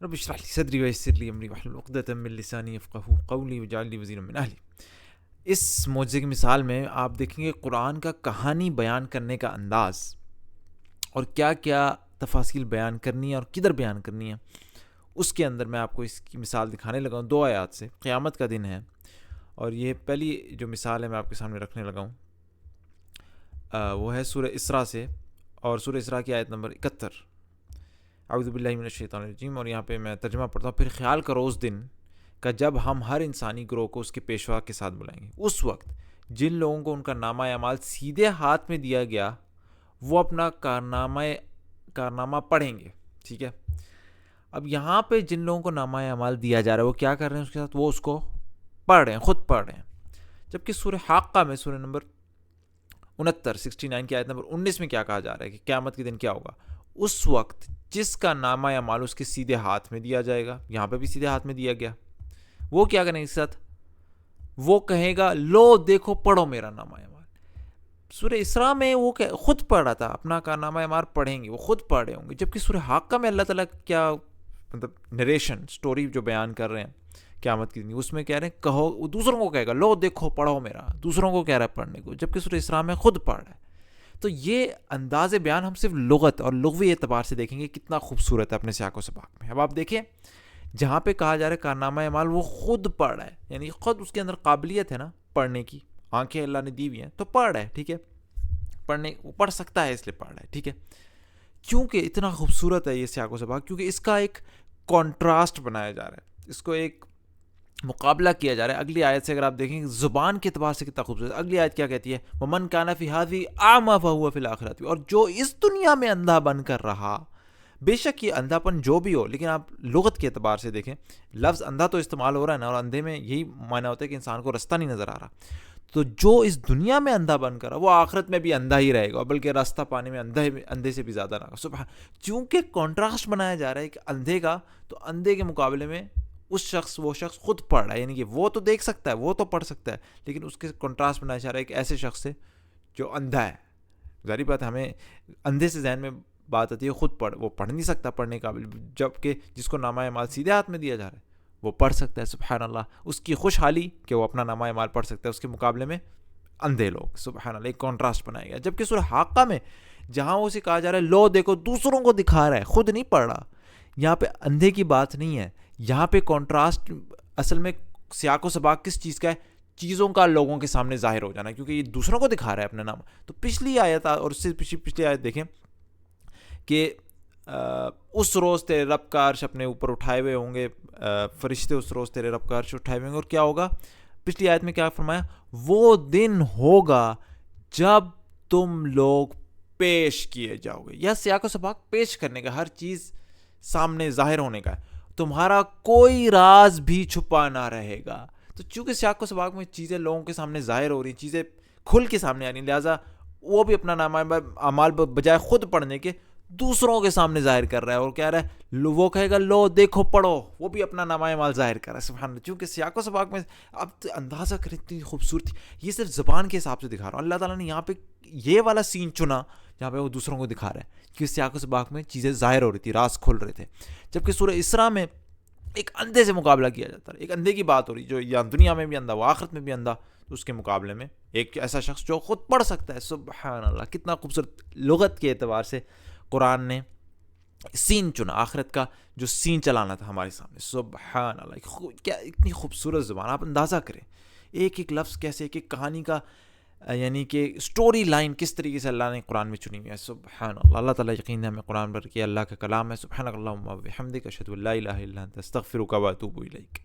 رب اشرح لي صدری ویسر لی امری واحلل عقدۃ من لسانی یفقہوا قولی واجعل لی وزیرا من اہلی۔ اس معجزے کی مثال میں آپ دیکھیں گے قرآن کا کہانی بیان کرنے کا انداز اور کیا کیا تفاصیل بیان کرنی ہے اور کدھر بیان کرنی ہے، اس کے اندر میں آپ کو اس کی مثال دکھانے لگا ہوں 2 آیات سے۔ قیامت کا دن ہے اور یہ پہلی جو مثال ہے میں آپ کے سامنے رکھنے لگا ہوں وہ ہے سورہ اسراء سے، اور سورہ اسراء کی آیت نمبر 71۔ اعوذ باللہ من الشیطان الرجیم، اور یہاں پہ میں ترجمہ پڑھتا ہوں۔ پھر خیال کرو اس دن کا جب ہم ہر انسانی گروہ کو اس کے پیشوا کے ساتھ بلائیں گے۔ اس وقت جن لوگوں کو ان کا نامہ اعمال سیدھے ہاتھ میں دیا گیا وہ اپنا کارنامہ پڑھیں گے، ٹھیک ہے۔ اب یہاں پہ جن لوگوں کو نامہ اعمال دیا جا رہا ہے وہ کیا کر رہے ہیں اس کے ساتھ؟ وہ اس کو پڑھ رہے ہیں، خود پڑھ رہے ہیں۔ جبکہ سورہ حاقہ میں سورہ نمبر 69 کی آیت نمبر 19 میں کیا کہا جا رہا ہے کہ قیامت کے دن کیا ہوگا؟ اس وقت جس کا نامہ اعمال اس کے سیدھے ہاتھ میں دیا جائے گا، یہاں پہ بھی سیدھے ہاتھ میں دیا گیا، وہ کیا کریں گے اس کے ساتھ؟ وہ کہے گا لو دیکھو پڑھو میرا نامہ اعمال۔ سورہ اسراء میں وہ خود پڑھ رہا تھا، اپنا کارنامہ اعمال پڑھیں گے، وہ خود پڑھ رہے ہوں گے۔ جبکہ سورہ حاقہ میں اللہ تعالیٰ کیا مطلب نریشن سٹوری جو بیان کر رہے ہیں قیامت کی دن، اس میں کہہ رہے ہیں کہو، وہ دوسروں کو کہے گا لو دیکھو پڑھو میرا، دوسروں کو کہہ رہا ہے پڑھنے کو، جبکہ سورہ اسراء میں خود پڑھ رہا ہے۔ تو یہ انداز بیان ہم صرف لغت اور لغوی اعتبار سے دیکھیں گے کتنا خوبصورت ہے اپنے سیاق و سباق میں۔ اب آپ دیکھیں جہاں پہ کہا جا رہا ہے کارنامہ اعمال وہ خود پڑھ رہا ہے، یعنی خود اس کے اندر قابلیت ہے نا پڑھنے کی، آنکھیں اللہ نے دی ہوئی ہیں تو پڑھ رہا ہے، ٹھیک ہے، پڑھ سکتا ہے اس لیے پڑھ رہا ہے، ٹھیک ہے۔ کیونکہ اتنا خوبصورت ہے یہ سیاق و سباق، کیونکہ اس کا ایک کانٹراسٹ بنایا جا رہا ہے، اس کو ایک مقابلہ کیا جا رہا ہے۔ اگلی آیت سے اگر آپ دیکھیں زبان کے اعتبار سے کتنا خوبصورت، اگلی آیت کیا کہتی ہے؟ وَمَنْ كَانَ فِي هَذِهِ أَعْمَىٰ فَهُوَ فِي الْآخِرَةِ، اور جو اس دنیا میں اندھا بن کر رہا، بے شک یہ اندھا پن جو بھی ہو، لیکن آپ لغت کے اعتبار سے دیکھیں لفظ اندھا تو استعمال ہو رہا ہے نا، اور اندھے میں یہی معنی ہوتا ہے کہ انسان کو رستہ نہیں نظر آ رہا، تو جو اس دنیا میں اندھا بن کر رہا وہ آخرت میں بھی اندھا ہی رہے گا، بلکہ راستہ پانے میں اندھے سے بھی زیادہ رہا گا۔ سبحان، چونکہ کانٹراسٹ بنایا جا رہا ہے کہ اندھے کا، تو اندھے کے مقابلے میں وہ شخص خود پڑھ رہا ہے، یعنی کہ وہ تو دیکھ سکتا ہے، وہ تو پڑھ سکتا ہے، لیکن اس کے کنٹراسٹ بنایا جا رہا ہے کہ ایسے شخص سے جو اندھا ہے۔ ظاہری بات ہے ہمیں اندھے سے ذہن میں بات آتی ہے خود وہ پڑھ نہیں سکتا پڑھنے قابل، جبکہ جس کو نامہ اعمال سیدھے ہاتھ میں دیا جا رہا ہے وہ پڑھ سکتا ہے۔ سبحان اللہ، اس کی خوشحالی کہ وہ اپنا نامہ اعمال پڑھ سکتا ہے، اس کے مقابلے میں اندھے لوگ۔ سبحان اللہ، ایک کانٹراسٹ بنایا گیا۔ جبکہ سورہ حاقہ میں جہاں اسے کہا جا رہا ہے لو دیکھو دوسروں کو دکھا رہا ہے، خود نہیں پڑھ رہا، یہاں پہ اندھے کی بات نہیں ہے، یہاں پہ کانٹراسٹ اصل میں سیاق و سباق کس چیز کا ہے؟ چیزوں کا لوگوں کے سامنے ظاہر ہو جانا، کیونکہ یہ دوسروں کو دکھا رہا ہے اپنا نام۔ تو پچھلی آیت اور اس سے پچھلی آیت دیکھیں کہ اس روز تیرے رب کا عرش اپنے اوپر اٹھائے ہوئے ہوں گے، فرشتے اس روز تیرے رب کا عرش اٹھائے ہوئے ہوں گے، اور کیا ہوگا؟ پچھلی آیت میں کیا فرمایا؟ وہ دن ہوگا جب تم لوگ پیش کیے جاؤ گے۔ یا سیاق و سباق پیش کرنے کا، ہر چیز سامنے ظاہر ہونے کا ہے، تمہارا کوئی راز بھی چھپا نہ رہے گا۔ تو چونکہ سیاق و سباق میں چیزیں لوگوں کے سامنے ظاہر ہو رہی ہیں، چیزیں کھل کے سامنے آ رہی ہیں، لہٰذا وہ بھی اپنا نامہ اعمال بجائے خود پڑھنے کے دوسروں کے سامنے ظاہر کر رہا ہے، اور کہہ رہا ہے وہ کہے گا لو دیکھو پڑھو، وہ بھی اپنا نامہ اعمال ظاہر کر رہا ہے۔ سبحان اللہ، چونکہ سیاق و سباق میں اب اندازہ کریں اتنی خوبصورتی، یہ صرف زبان کے حساب سے دکھا رہا ہوں، اللہ تعالیٰ نے یہاں پہ یہ والا سین چنا جہاں پہ وہ دوسروں کو دکھا رہا ہے، کیونکہ سیاق و سباق میں چیزیں ظاہر ہو رہی تھی، راز کھل رہے تھے۔ جبکہ سورہ اسراء میں ایک اندھے سے مقابلہ کیا جاتا ہے، ایک اندھے کی بات ہو رہی جو یا دنیا میں بھی اندھا وہ آخرت میں بھی اندھا، تو اس کے مقابلے میں ایک ایسا شخص جو خود پڑھ سکتا ہے۔ سبحان اللہ، کتنا خوبصورت لغت کے اعتبار سے قرآن نے سین چنا، آخرت کا جو سین چلانا تھا ہمارے سامنے۔ سبحان اللہ، کیا اتنی خوبصورت زبان، آپ اندازہ کریں ایک ایک لفظ کیسے، ایک ایک کہانی کا یعنی کہ سٹوری لائن کس طریقے سے اللہ نے قرآن میں چنی ہوئی ہے۔ سبحان اللہ، اللہ تعالیٰ یقین ہے ہمیں قرآن پر کہ اللہ کا کلام ہے۔ سبحانک اللہم و بحمدک، اشہد ان لا الہ الا انت، استغفرک و اتوب الیک۔